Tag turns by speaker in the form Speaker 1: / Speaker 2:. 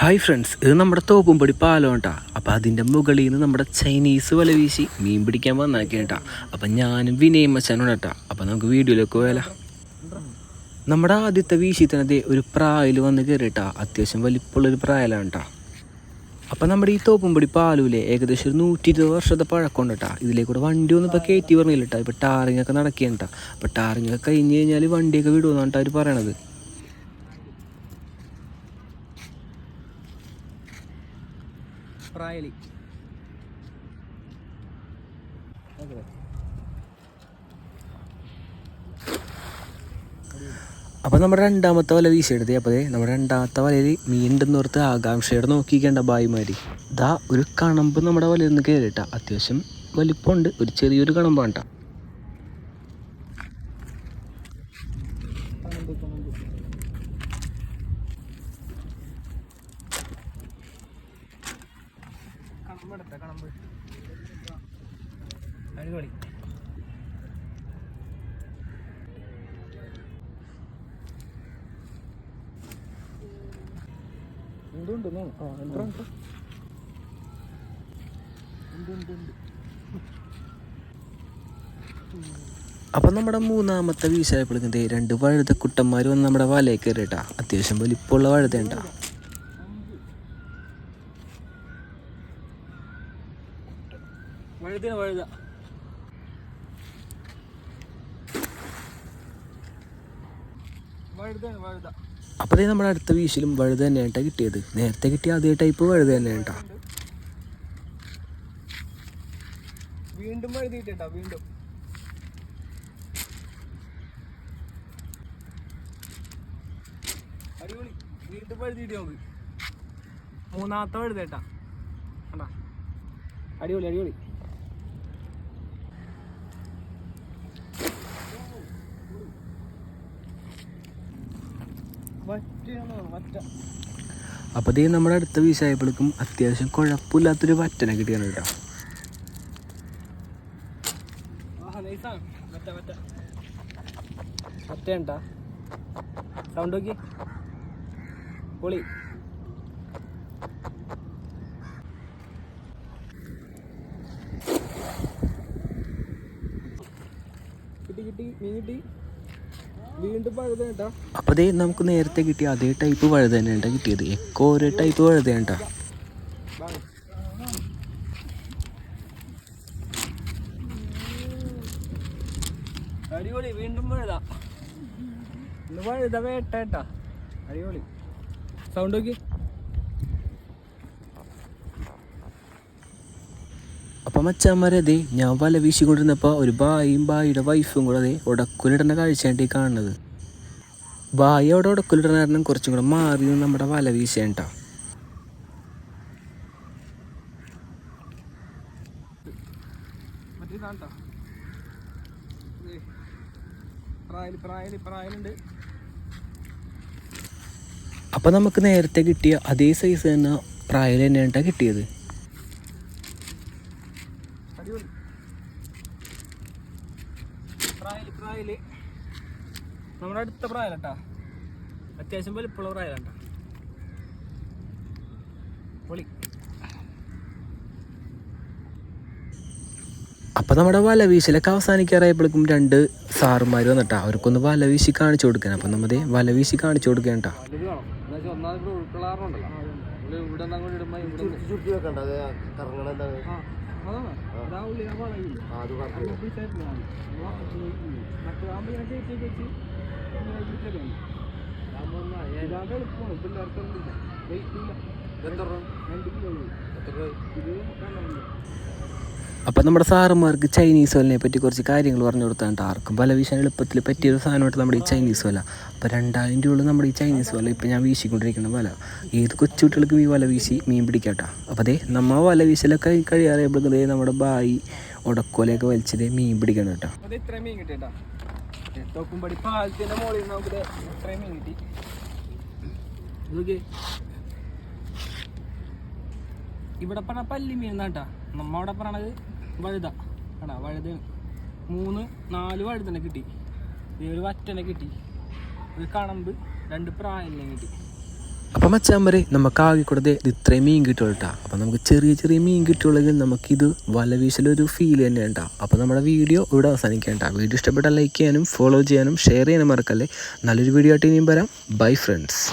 Speaker 1: Hi friends, ഇത് നമ്മുടെ തോപ്പുംപടി പാലം കേട്ടോ. അപ്പോൾ അതിൻ്റെ മുകളിൽ നിന്ന് നമ്മുടെ ചൈനീസ് വല വീശി മീൻ പിടിക്കാൻ വന്നാക്കി കേട്ടോ. അപ്പം ഞാനും വിനയും മച്ചാനും കേട്ടോ. അപ്പോൾ നമുക്ക് വീഡിയോയിലേക്ക് പോയാലോ. നമ്മുടെ ആദ്യത്തെ വീശി തന്നെ ഒരു പ്രായിൽ വന്ന് കയറിയിട്ടാ. അത്യാവശ്യം വലിപ്പമുള്ളൊരു പ്രായലാണ് കേട്ടോ. അപ്പം നമ്മുടെ ഈ തോപ്പുംപടി പാലൂലെ ഏകദേശം ഒരു 120 വർഷത്തെ പഴക്കമുണ്ട് കേട്ടോ. ഇതിലേക്കൂടെ വണ്ടി ഒന്നും ഇപ്പോൾ കയറ്റി പറഞ്ഞില്ല കേട്ടോ. ഇപ്പോൾ ടാറിങ് ഒക്കെ നടക്കുകയാണ് കേട്ടോ. അപ്പോൾ ടാറിങ് ഒക്കെ കഴിഞ്ഞ് കഴിഞ്ഞാൽ വണ്ടിയൊക്കെ വിടുമെന്നാണ് അവർ പറയണത്. പ്രായലി അപ്പോൾ നമ്മുടെ രണ്ടാമത്തെ വല വീശിയെടുത്തേ. അപ്പോൾ നമ്മുടെ രണ്ടാമത്തെ വലയിൽ മീനുണ്ടെന്നോർത്ത് ആകാംക്ഷയോടെ നോക്കിക്കേണ്ട ബായിമാരി. ഇതാ ഒരു കണമ്പ് നമ്മുടെ വലയിൽ നിന്ന് കയറിയിട്ടാ. അത്യാവശ്യം വലിപ്പമുണ്ട്, ഒരു ചെറിയൊരു കണമ്പാണ് കേട്ടോ. അടിപൊളി. അപ്പം നമ്മുടെ മൂന്നാമത്തെ വീശായപ്പോഴേക്കും രണ്ട് വഴുത കുട്ടന്മാർ വന്ന് നമ്മുടെ വലയിൽ കയറിയിട്ടാ. അത്യാവശ്യം വലിപ്പമുള്ള വഴുതയുണ്ടാ. വഴുത അപ്പോൾ നമ്മുടെ അടുത്ത വീശിലും വഴുത തന്നെയാണ് കേട്ടോ കിട്ടിയത്. നേരത്തെ കിട്ടിയ അതേ ടൈപ്പ് വഴുത തന്നെയാണ് കേട്ടോ.
Speaker 2: വീണ്ടും വഴുതിട്ടാ. വീണ്ടും അടിപൊളി. വീണ്ടും വഴുതിയിട്ട് നമുക്ക് മൂന്നാമത്തെ വഴുതേട്ടാ. അടിപൊളി അടിപൊളി.
Speaker 1: അപ്പോൾ ഇതേ നമ്മുടെ അടുത്ത വീശായപ്പോഴേക്കും അത്യാവശ്യം കുഴപ്പമില്ലാത്തൊരു വറ്റനെ കിട്ടിയാണ് കേട്ടോ.
Speaker 2: മറ്റേണ്ടാ സൗണ്ട് നോക്കി പൊളി. കിട്ടി മീൻ കിട്ടി. വീണ്ടും വഴുത കേട്ടോ.
Speaker 1: അപ്പോൾ ഇതേ നമുക്ക് നേരത്തെ കിട്ടിയ അതേ ടൈപ്പ് വഴുത തന്നെയാണ് കിട്ടിയത്. എക്കോ ഒരു ടൈപ്പ് വഴുതയാണ് കേട്ടോ.
Speaker 2: അടിപൊളി. വീണ്ടും വഴുത. ഇന്ന് വഴുത വേട്ടേട്ടാ. അടിപൊളി. സൗണ്ട് നോക്കി.
Speaker 1: അപ്പം മച്ചാന്മാരതേ ഞാൻ വല വീശിക്കൊണ്ടിരുന്നപ്പോൾ ഒരു ബായിയുടെ വൈഫും കൂടെ അതേ ഉടക്കുലിടേണ്ട കാഴ്ചയായിട്ട് കാണുന്നത്. ബായി അവിടെ ഉടക്കുലിടുന്ന കാരണം കുറച്ചും കൂടെ മാറി നമ്മുടെ വല വീശാൻ കേട്ടോ. അപ്പം നമുക്ക് നേരത്തെ കിട്ടിയ അതേ സൈസ് തന്നെ പ്രായം തന്നെയാണ് കിട്ടിയത്.
Speaker 2: നമ്മുടെ അടുത്ത പ്രായല്ലേട്ടാ. അത്യാവശ്യം വലിപ്പമുള്ള പ്രായല്ലേട്ടാ. പൊളി.
Speaker 1: അപ്പം നമ്മുടെ വല വീശലൊക്കെ അവസാനിക്കാറായപ്പോഴേക്കും രണ്ട് സാറുമാർ വന്നിട്ടാ. അവർക്കൊന്ന് വല വീശി കാണിച്ചു കൊടുക്കാൻ. അപ്പം നമ്മുടെ വല വീശി കാണിച്ചു കൊടുക്കാൻ കേട്ടോ. അപ്പം നമ്മുടെ സാറുമാർക്ക് ചൈനീസ് വലനെ പറ്റി കുറച്ച് കാര്യങ്ങൾ പറഞ്ഞു കൊടുത്താണ്ട് ആർക്കും വല വീശാൻ എളുപ്പത്തിൽ പറ്റിയൊരു സാധനമായിട്ട് നമ്മുടെ ഈ ചൈനീസ് വല. അപ്പോൾ 2000 രൂപ നമ്മുടെ ഈ ചൈനീസ് വല ഇപ്പോൾ ഞാൻ വീശിക്കൊണ്ടിരിക്കുന്ന വല. ഏത് കൊച്ചുകുട്ടികൾക്കും ഈ വല വീശി മീൻ പിടിക്കാട്ടോ. അപ്പോൾ അതേ നമ്മ വല വീശലൊക്കെ കഴിയാറിയപ്പോഴേ നമ്മുടെ ബായി ഉടക്കോലയൊക്കെ വലിച്ചതേ മീൻ പിടിക്കണം കേട്ടോ.
Speaker 2: ഇത്രയും മീൻ കിട്ടിട്ടാ. തോപ്പുംപടി പാലത്തിൻ്റെ മുകളിൽ നമുക്ക് ഇത്രയും മീൻ കിട്ടി. ഇവിടെ പറഞ്ഞ പല്ലി മീൻ എന്നാട്ടാ. നമ്മ അവിടെ പറയണത് വഴുത ആടാ. വഴുത 3-4 വഴുതനെ കിട്ടി. ഒരു വറ്റനെ കിട്ടി. ഒരു കണമ്പ്, 2 പ്രായലിനെ കിട്ടി.
Speaker 1: അപ്പം മച്ചാമ്പരെ നമുക്ക് ആകെ കൂടെ ഇത്രയും മീൻ കിട്ടുള്ളൂ കേട്ടോ. അപ്പം നമുക്ക് ചെറിയ ചെറിയ മീൻ കിട്ടുള്ളെങ്കിൽ നമുക്കിത് വല വീശലൊരു ഫീൽ തന്നെ ഉണ്ടാ. അപ്പോൾ നമ്മുടെ വീഡിയോ ഇവിടെ അവസാനിക്കേണ്ട. വീഡിയോ ഇഷ്ടപ്പെട്ടാൽ ലൈക്ക് ചെയ്യാനും ഫോളോ ചെയ്യാനും ഷെയർ ചെയ്യാനും മറക്കല്ലേ. നല്ലൊരു വീഡിയോ ആയിട്ട് ഇനിയും വരാം. Bye friends.